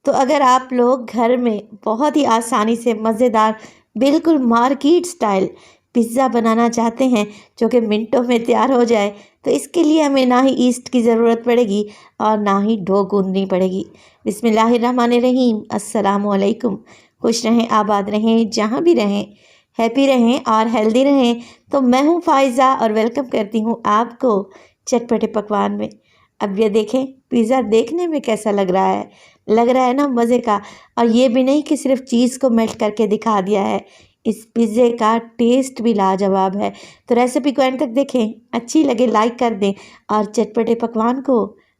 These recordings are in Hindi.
तो अगर आप लोग घर में बहुत ही आसानी से मज़ेदार बिल्कुल मार्केट स्टाइल पिज़्ज़ा बनाना चाहते हैं जो कि मिनटों में तैयार हो जाए, तो इसके लिए हमें ना ही ईस्ट की ज़रूरत पड़ेगी और ना ही डो गूंदनी पड़ेगी। बिस्मिल्लाहिर्रहमानिर्रहीम, अस्सलामु अलैकुम। खुश रहें, आबाद रहें, जहाँ भी रहें, हैप्पी रहें और हेल्दी रहें। तो मैं हूँ फ़ाइज़ा और वेलकम करती हूँ आपको चटपटे पकवान में। अब ये देखें पिज़्ज़ा देखने में कैसा लग रहा है ना मज़े का। और ये भी नहीं कि सिर्फ चीज़ को मेल्ट करके दिखा दिया है, इस पिज़्ज़े का टेस्ट भी लाजवाब है। तो रेसिपी को एंड तक देखें, अच्छी लगे लाइक कर दें और चटपटे पकवान को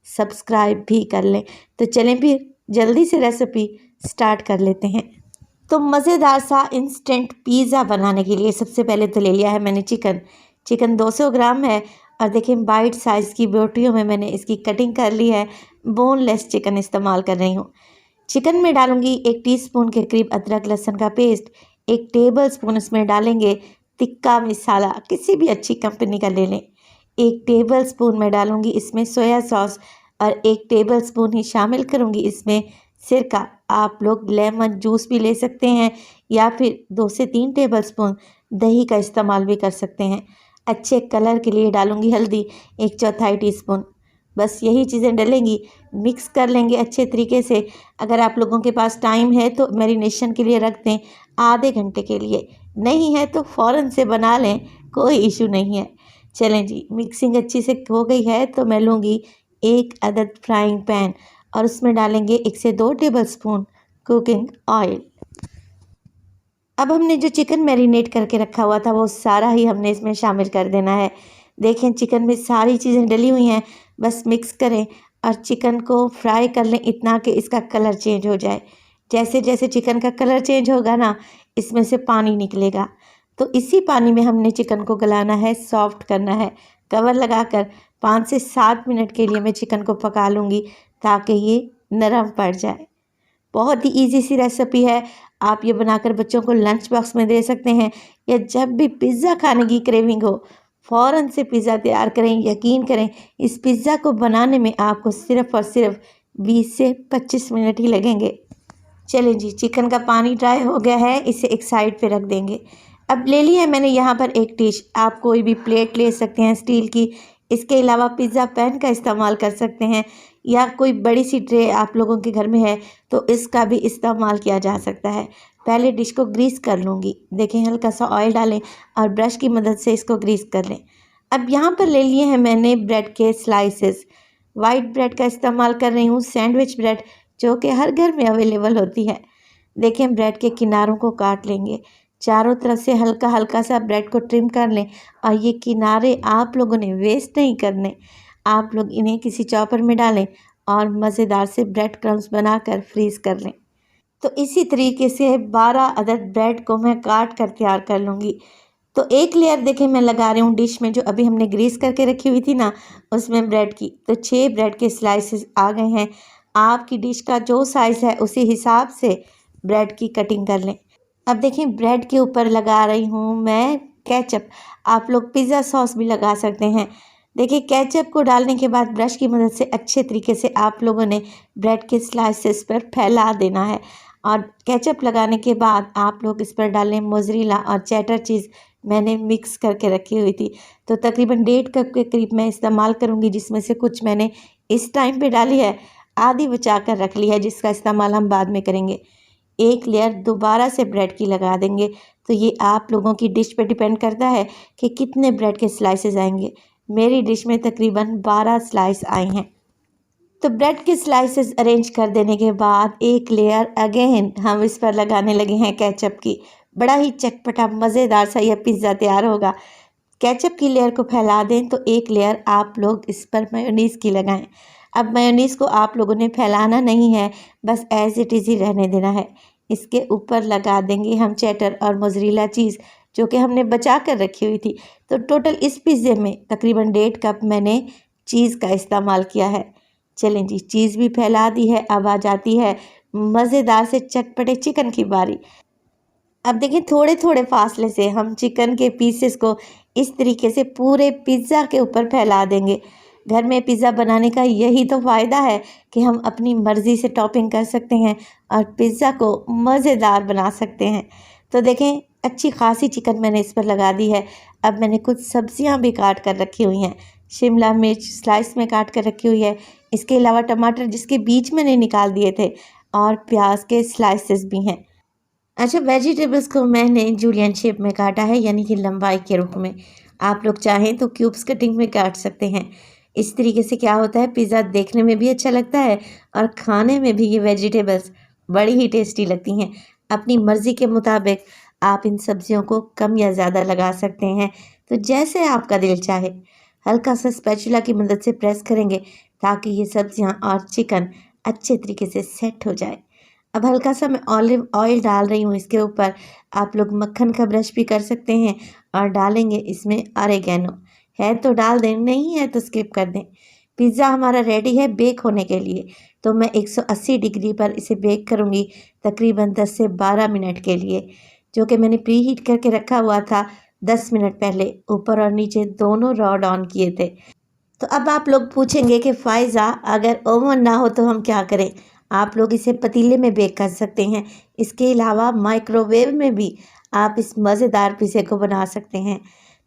सब्सक्राइब भी कर लें। तो चलें फिर जल्दी से रेसिपी स्टार्ट कर लेते हैं। तो मज़ेदार सा इंस्टेंट पिज़्ज़ा बनाने के लिए सबसे पहले तो ले लिया है मैंने चिकन 200 ग्राम है। और देखिए बाइट साइज़ की बोटियों में मैंने इसकी कटिंग कर ली है। बोनलेस चिकन इस्तेमाल कर रही हूँ। चिकन में डालूंगी 1 टीस्पून के करीब अदरक लहसुन का पेस्ट। 1 टेबलस्पून इसमें डालेंगे तिक्का मसाला, किसी भी अच्छी कंपनी का ले लें। 1 टेबलस्पून में डालूंगी इसमें सोया सॉस और 1 टेबलस्पून ही शामिल करूंगी इसमें सिरका। आप लोग लेमन जूस भी ले सकते हैं या फिर 2 से 3 टेबलस्पून दही का इस्तेमाल भी कर सकते हैं। अच्छे कलर के लिए डालूंगी हल्दी 1/4 टीस्पून। बस यही चीज़ें डलेंगी, मिक्स कर लेंगे अच्छे तरीके से। अगर आप लोगों के पास टाइम है तो मैरिनेशन के लिए रख दें आधे घंटे के लिए, नहीं है तो फ़ौरन से बना लें, कोई इशू नहीं है। चलें जी, मिक्सिंग अच्छी से हो गई है तो मैं लूँगी 1 अदद फ्राइंग पैन और उसमें डालेंगे 1 से 2 टेबलस्पून कुकिंग ऑयल। अब हमने जो चिकन मैरिनेट करके रखा हुआ था वो सारा ही हमने इसमें शामिल कर देना है। देखें चिकन में सारी चीज़ें डली हुई हैं, बस मिक्स करें और चिकन को फ्राई कर लें इतना कि इसका कलर चेंज हो जाए। जैसे जैसे चिकन का कलर चेंज होगा ना, इसमें से पानी निकलेगा। तो इसी पानी में हमने चिकन को गलाना है, सॉफ्ट करना है। कवर लगाकर 5 से 7 मिनट के लिए मैं चिकन को पका लूँगी ताकि ये नरम पड़ जाए। बहुत ही इजी सी रेसिपी है। आप ये बनाकर बच्चों को लंच बॉक्स में दे सकते हैं या जब भी पिज़्ज़ा खाने की क्रेविंग हो फ़ौरन से पिज़्ज़ा तैयार करें। यकीन करें इस पिज़्ज़ा को बनाने में आपको सिर्फ़ और सिर्फ 20 से 25 मिनट ही लगेंगे। चलें जी, चिकन का पानी ड्राई हो गया है, इसे एक साइड पे रख देंगे। अब ले लिया है मैंने यहाँ पर एक डिश। आप कोई भी प्लेट ले सकते हैं स्टील की। इसके अलावा पिज़्ज़ा पैन का इस्तेमाल कर सकते हैं या कोई बड़ी सी ट्रे आप लोगों के घर में है तो इसका भी इस्तेमाल किया जा सकता है। पहले डिश को ग्रीस कर लूँगी। देखें हल्का सा ऑयल डालें और ब्रश की मदद से इसको ग्रीस कर लें। अब यहाँ पर ले लिए हैं मैंने ब्रेड के स्लाइसेस। वाइट ब्रेड का इस्तेमाल कर रही हूँ, सैंडविच ब्रेड जो कि हर घर में अवेलेबल होती है। देखें ब्रेड के किनारों को काट लेंगे, चारों तरफ से हल्का हल्का सा ब्रेड को ट्रिम कर लें और ये किनारे आप लोगों ने वेस्ट नहीं करने। आप लोग इन्हें किसी चॉपर में डालें और मज़ेदार से ब्रेड क्रम्स बनाकर फ्रीज़ कर लें। तो इसी तरीके से 12 अदद ब्रेड को मैं काट कर तैयार कर लूँगी। तो एक लेयर देखें मैं लगा रही हूँ डिश में जो अभी हमने ग्रीस करके रखी हुई थी ना, उसमें ब्रेड की। तो 6 ब्रेड के स्लाइसेस आ गए हैं। आपकी डिश का जो साइज़ है उसी हिसाब से ब्रेड की कटिंग कर लें। अब देखें ब्रेड के ऊपर लगा रही हूँ मैं केचप। आप लोग पिज़्ज़ा सॉस भी लगा सकते हैं। देखिए केचप को डालने के बाद ब्रश की मदद से अच्छे तरीके से आप लोगों ने ब्रेड के स्लाइसेस पर फैला देना है। और केचप लगाने के बाद आप लोग इस पर डालें मोज़रेला और चेडर चीज़ मैंने मिक्स करके रखी हुई थी। तो तकरीबन 1.5 कप के करीब मैं इस्तेमाल करूँगी, जिसमें से कुछ मैंने इस टाइम पे डाली है, आधी बचा कर रख ली है जिसका इस्तेमाल हम बाद में करेंगे। एक लेयर दोबारा से ब्रेड की लगा देंगे। तो ये आप लोगों की डिश पे डिपेंड करता है कि कितने ब्रेड के स्लाइसेस आएंगे। मेरी डिश में तकरीबन 12 स्लाइस आए हैं। तो ब्रेड के स्लाइसेस अरेंज कर देने के बाद एक लेयर अगेन हम इस पर लगाने लगे हैं केचप की। बड़ा ही चटपटा मज़ेदार सा यह पिज़्ज़ा तैयार होगा। केचप की लेयर को फैला दें तो एक लेयर आप लोग इस पर मेयोनीज़ की लगाएं। अब मेयोनीज़ को आप लोगों ने फैलाना नहीं है, बस एज़ इट इज़ ही रहने देना है। इसके ऊपर लगा देंगे हम चेडर और मोज़रेला चीज़ जो कि हमने बचा कर रखी हुई थी। तो टोटल इस पिज़्ज़े में तकरीबन 1.5 कप मैंने चीज़ का इस्तेमाल किया है। चलें जी, चीज़ भी फैला दी है। अब आ जाती है मज़ेदार से चटपटे चिकन की बारी। अब देखिए थोड़े थोड़े फासले से हम चिकन के पीसेस को इस तरीके से पूरे पिज़्ज़ा के ऊपर फैला देंगे। घर में पिज़्ज़ा बनाने का यही तो फ़ायदा है कि हम अपनी मर्ज़ी से टॉपिंग कर सकते हैं और पिज़्ज़ा को मज़ेदार बना सकते हैं। तो देखें, अच्छी खासी चिकन मैंने इस पर लगा दी है। अब मैंने कुछ सब्जियां भी काट कर रखी हुई हैं। शिमला मिर्च स्लाइस में काट कर रखी हुई है। इसके अलावा टमाटर जिसके बीज मैंने निकाल दिए थे और प्याज के स्लाइसेस भी हैं। अच्छा, वेजिटेबल्स को मैंने जूलियन शेप में काटा है, यानी कि लंबाई के रूप में। आप लोग चाहें तो क्यूब्स कटिंग में काट सकते हैं। इस तरीके से क्या होता है, पिज़्ज़ा देखने में भी अच्छा लगता है और खाने में भी ये वेजिटेबल्स बड़ी ही टेस्टी लगती हैं। अपनी मर्ज़ी के मुताबिक आप इन सब्जियों को कम या ज़्यादा लगा सकते हैं, तो जैसे आपका दिल चाहे। हल्का सा स्पैचुला की मदद से प्रेस करेंगे ताकि ये सब्जियां और चिकन अच्छे तरीके से सेट हो जाए। अब हल्का सा मैं ऑलिव ऑयल डाल रही हूँ इसके ऊपर। आप लोग मक्खन का ब्रश भी कर सकते हैं और डालेंगे इसमें ऑरिगेनो। है तो डाल दें, नहीं है तो स्किप कर दें। पिज़्ज़ा हमारा रेडी है बेक होने के लिए। तो मैं 180 डिग्री पर इसे बेक करूँगी तकरीबन 10 से 12 मिनट के लिए, जो कि मैंने प्री हीट करके रखा हुआ था 10 मिनट पहले। ऊपर और नीचे दोनों रॉड ऑन किए थे। तो अब आप लोग पूछेंगे कि फ़ायज़ा, अगर ओवन ना हो तो हम क्या करें? आप लोग इसे पतीले में बेक कर सकते हैं। इसके अलावा माइक्रोवेव में भी आप इस मज़ेदार पिज़्ज़े को बना सकते हैं।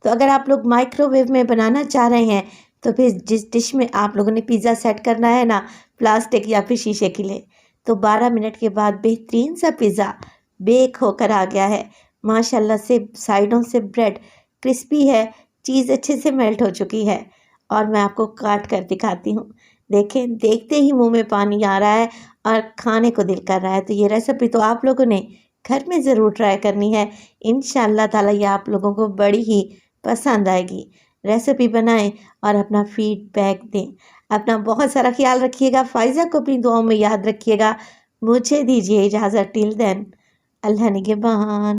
तो अगर आप लोग माइक्रोवेव में बनाना चाह रहे हैं तो फिर जिस डिश में आप लोगों ने पिज़्ज़ा सेट करना है ना, प्लास्टिक या फिर शीशे की ले, तो 12 मिनट के बाद बेहतरीन सा पिज़्ज़ा बेक होकर आ गया है। माशाल्लाह से साइडों से ब्रेड क्रिस्पी है, चीज़ अच्छे से मेल्ट हो चुकी है और मैं आपको काट कर दिखाती हूँ। देखें, देखते ही मुंह में पानी आ रहा है और खाने को दिल कर रहा है। तो ये रेसिपी तो आप लोगों ने घर में ज़रूर ट्राई करनी है। इंशाअल्लाह ताला ये आप लोगों को बड़ी ही पसंद आएगी। रेसिपी बनाएं और अपना फीडबैक दें। अपना बहुत सारा ख्याल रखिएगा। फ़ायज़ा को अपनी दुआओं में याद रखिएगा। मुझे दीजिए इजाज़त। टिल देन, अल्लाह निगहबान।